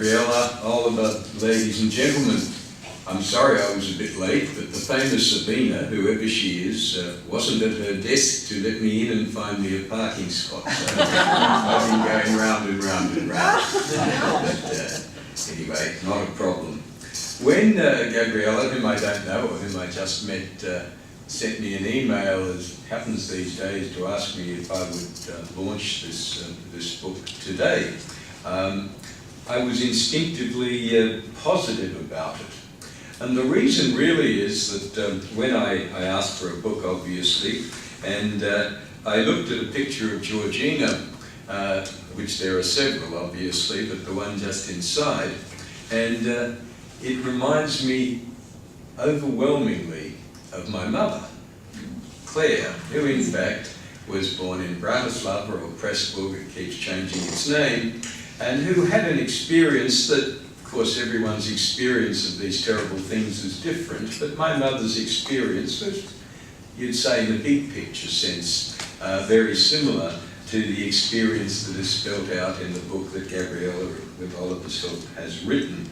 Gabriella, Oliver, ladies and gentlemen. I'm sorry I was a bit late, but the famous Sabina, whoever she is, wasn't at her desk to let me in and find me a parking spot. So I've been going round and round and round. But anyway, not a problem. When Gabriella, whom I don't know or whom I just met, sent me an email, as happens these days, to ask me if I would launch this book today, I was instinctively positive about it. And the reason really is that when I asked for a book, obviously, and I looked at a picture of Georgina, which there are several, obviously, but the one just inside, and it reminds me overwhelmingly of my mother, Claire, who in fact was born in Bratislava or Pressburg, it keeps changing its name, and who had an experience that, of course, everyone's experience of these terrible things is different, but my mother's experience was, you'd say in a big picture sense, very similar to the experience that is spelled out in the book that Gabriella, with Oliver's help, has written.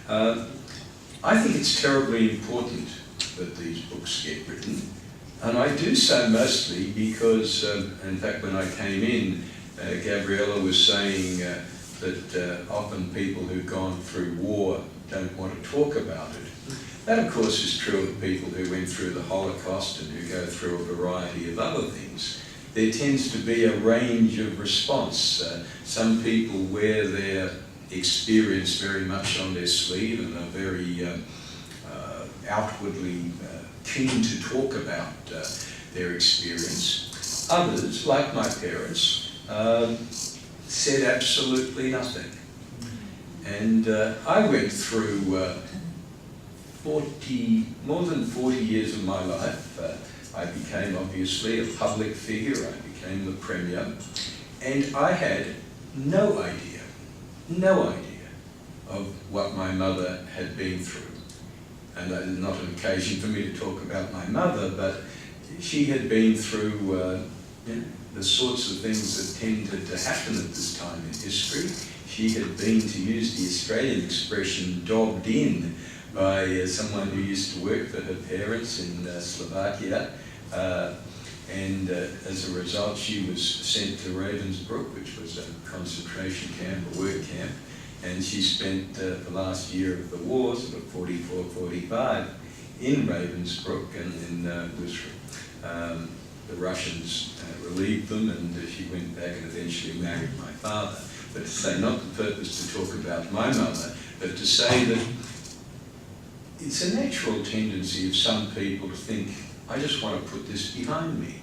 I think it's terribly important that these books get written, and I do so mostly because, in fact, when I came in, Gabriella was saying that often people who've gone through war don't want to talk about it. That, of course, is true of people who went through the Holocaust and who go through a variety of other things. There tends to be a range of response. Some people wear their experience very much on their sleeve and are very outwardly keen to talk about their experience. Others, like my parents, said absolutely nothing. And I went through more than 40 years of my life. I became obviously a public figure, I became the Premier, and I had no idea of what my mother had been through. And that is not an occasion for me to talk about my mother, but she had been through the sorts of things that tended to happen at this time in history. She had been, to use the Australian expression, dobbed in by someone who used to work for her parents in Slovakia. And as a result, she was sent to Ravensbrück, which was a concentration camp, a work camp. And she spent the last year of the war, sort of 44-45, in Ravensbrück, and then the Russians relieved them, and she went back and eventually married my father. But to say, not the purpose to talk about my mother, but to say that it's a natural tendency of some people to think, I just want to put this behind me.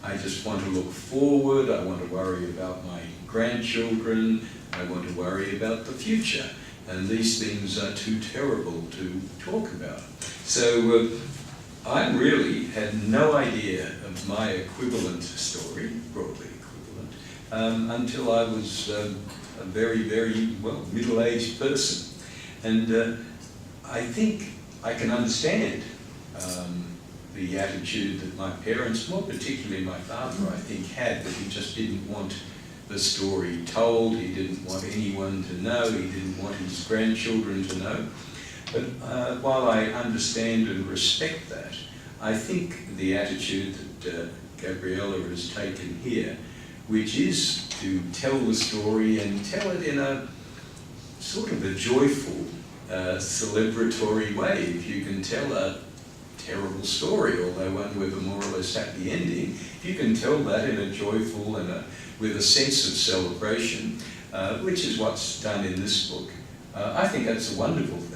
I just want to look forward, I want to worry about my grandchildren, I want to worry about the future. And these things are too terrible to talk about. So I really had no idea of my equivalent story, broadly equivalent, until I was a very, very, well, middle-aged person. And I think I can understand the attitude that my parents, more particularly my father, I think, had, that he just didn't want the story told, he didn't want anyone to know, he didn't want his grandchildren to know. But while I understand and respect that, I think the attitude that Gabriella has taken here, which is to tell the story and tell it in a sort of a joyful, celebratory way. If you can tell a terrible story, although one with a more or less happy ending, if you can tell that in a joyful and with a sense of celebration, which is what's done in this book, I think that's a wonderful thing,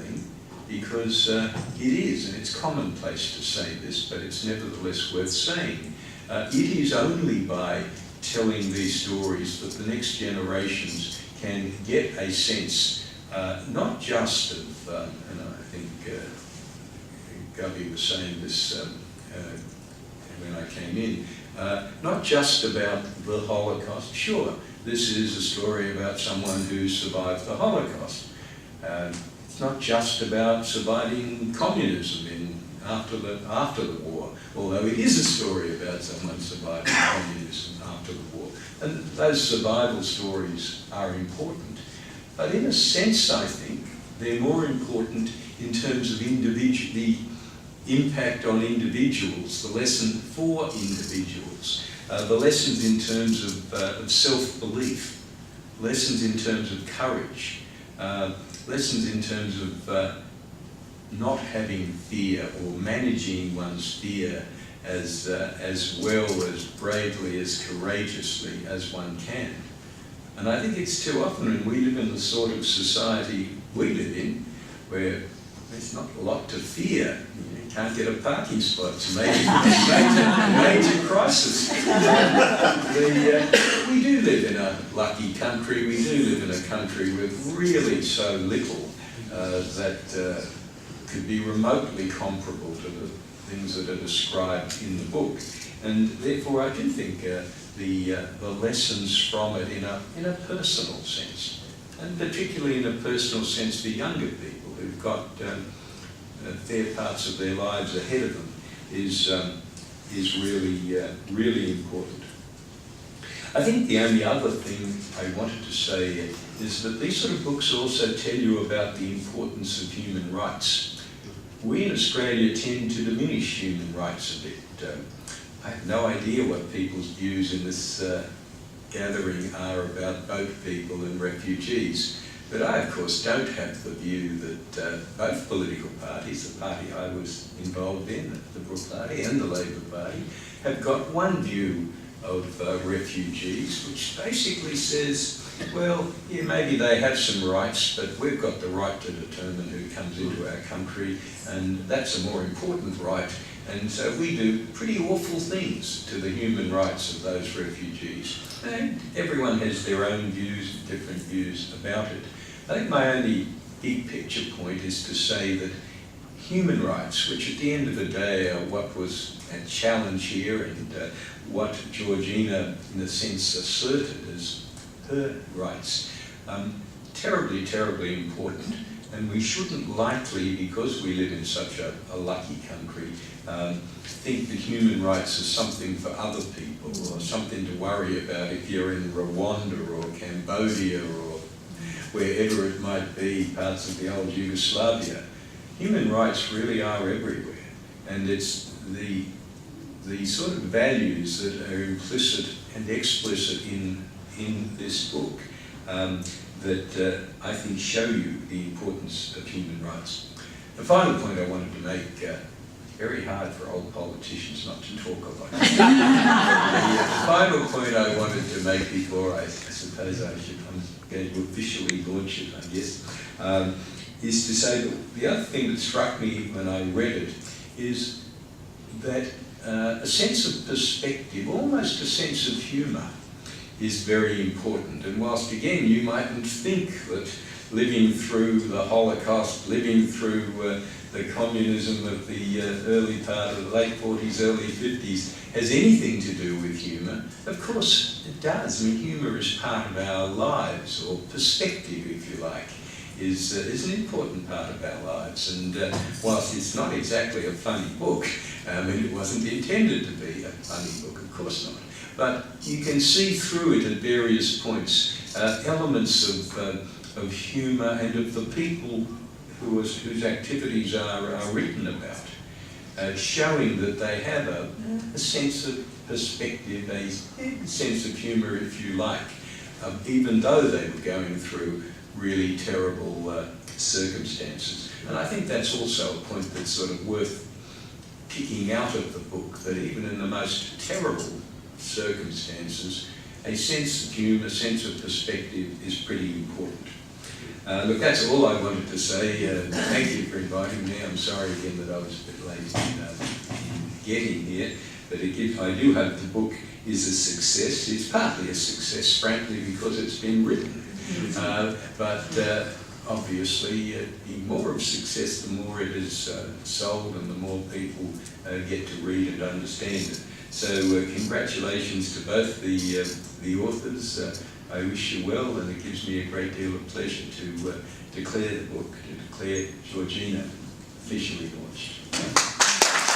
because it is, and it's commonplace to say this, but it's nevertheless worth saying. It is only by telling these stories that the next generations can get a sense, not just of, and I think Gubby was saying this when I came in, not just about the Holocaust. Sure, this is a story about someone who survived the Holocaust. It's not just about surviving communism after the war, although it is a story about someone surviving communism after the war. And those survival stories are important. But in a sense, I think, they're more important in terms of the impact on individuals, the lesson for individuals, the lessons in terms of self-belief, lessons in terms of courage, lessons in terms of not having fear or managing one's fear as well, as bravely, as courageously as one can. And I think it's too often when we live in the sort of society we live in, where there's not a lot to fear. You can't get a parking spot. It's a major crisis. We do live in a lucky country. We do live in a country with really so little that could be remotely comparable to the things that are described in the book. And therefore I do think the lessons from it in a personal sense, and particularly in a personal sense for younger people who've got fair parts of their lives ahead of them, is really important. I think the only other thing I wanted to say is that these sort of books also tell you about the importance of human rights. We in Australia tend to diminish human rights a bit. I have no idea what people's views in this gathering are about boat people and refugees, but I of course don't have the view that both political parties, the party I was involved in, the Liberal Party and the Labor Party, have got one view of refugees, which basically says, well, yeah, maybe they have some rights, but we've got the right to determine who comes into our country, and that's a more important right. And so we do pretty awful things to the human rights of those refugees. And everyone has their own views, different views about it. I think my only big picture point is to say that human rights, which at the end of the day are what was a challenge here and what Georgina, in a sense, asserted as her rights, terribly, terribly important. And we shouldn't lightly, because we live in such a lucky country, think that human rights are something for other people or something to worry about if you're in Rwanda or Cambodia or wherever it might be, parts of the old Yugoslavia. Human rights really are everywhere, and it's the sort of values that are implicit and explicit in this book that I think show you the importance of human rights. The final point I wanted to make, very hard for old politicians not to talk a lot. The final point I wanted to make before I suppose I'm going to officially launch it, I guess, is to say that the other thing that struck me when I read it is that a sense of perspective, almost a sense of humour, is very important. And whilst again you mightn't think that living through the Holocaust, living through the communism of the early part of the late 40s, early 50s has anything to do with humour, of course it does. I mean, humour is part of our lives, or perspective, if you like, is an important part of our lives. And whilst it's not exactly a funny book, and it wasn't intended to be a funny book, of course not, but you can see through it at various points elements of humour and of the people whose activities are written about, showing that they have a sense of perspective, a sense of humour, if you like, even though they were going through really terrible circumstances. And I think that's also a point that's sort of worth picking out of the book, that even in the most terrible circumstances, a sense of humour, a sense of perspective is pretty important. Look, that's all I wanted to say. Thank you for inviting me. I'm sorry again that I was a bit late in getting here, but I do hope the book is a success. It's partly a success, frankly, because it's been written. But obviously, the more of success, the more it is sold and the more people get to read and understand it. So congratulations to both the authors. I wish you well, and it gives me a great deal of pleasure to declare the book, to declare Georgina officially launched.